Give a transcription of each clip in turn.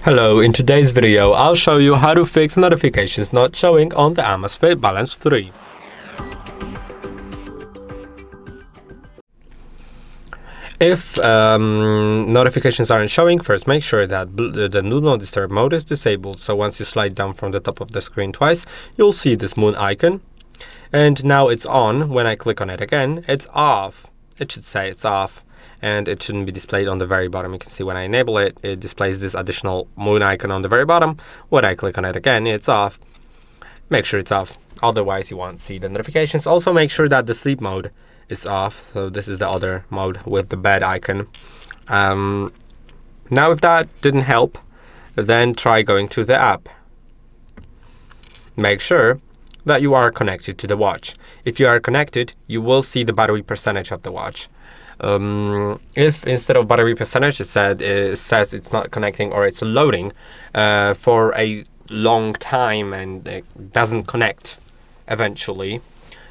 Hello, in today's video I'll show you how to fix notifications not showing on the AMAZFIT Balance 3. If notifications aren't showing, first make sure that the Do Not Disturb mode is disabled. So once you slide down from the top of the screen twice, you'll see this moon icon. And now it's on. When I click on it again, it's off. It should say it's off. And it shouldn't be displayed on the very bottom. You can see when I enable it, it displays this additional moon icon on the very bottom. When I click on it again, it's off. Make sure it's off, otherwise you won't see the notifications. Also make sure that the sleep mode is off. So this is the other mode with the bed icon. Now if that didn't help, then try going to the app. Make sure that you are connected to the watch. If you are connected, you will see the battery percentage of the watch. If instead of battery percentage it says it's not connecting or it's loading for a long time and it doesn't connect eventually,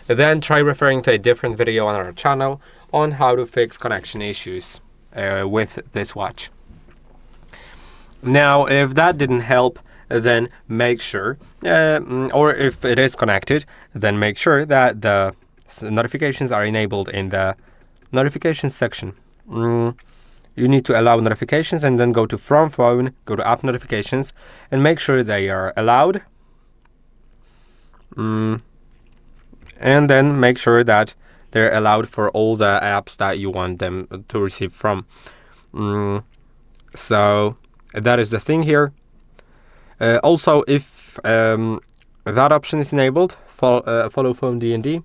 then try referring to a different video on our channel on how to fix connection issues with this watch. Now if that didn't help, then make sure or if it is connected, then make sure that the notifications are enabled in the notifications section. You need to allow notifications and then go to From Phone, go to App Notifications and make sure they are allowed. And then make sure that they're allowed for all the apps that you want them to receive from. So that is the thing here. Also, if that option is enabled, follow phone DND,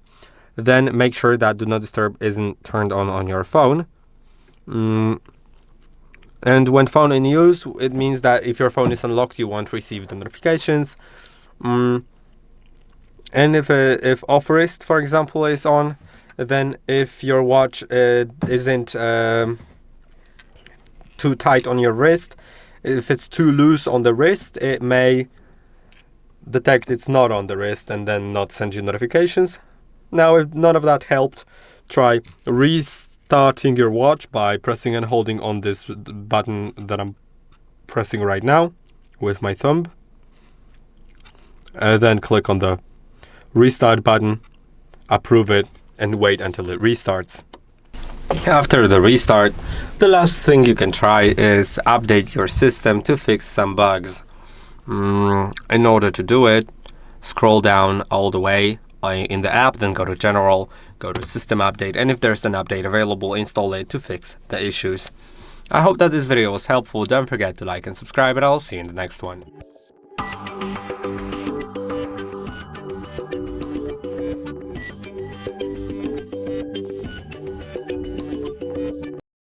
then make sure that Do Not Disturb isn't turned on your phone. And when phone in use, it means that if your phone is unlocked, you won't receive the notifications. And if off wrist, for example, is on, then if your watch isn't too tight on your wrist, if it's too loose on the wrist, it may detect it's not on the wrist and then not send you notifications. Now, if none of that helped, try restarting your watch by pressing and holding on this button that I'm pressing right now with my thumb. Then click on the restart button, approve it, and wait until it restarts. After the restart, the last thing you can try is update your system to fix some bugs. In order to do it, scroll down all the way in the app, then go to General, go to System Update, and if there's an update available, install it to fix the issues. I hope that this video was helpful. Don't forget to like and subscribe, and I'll see you in the next one.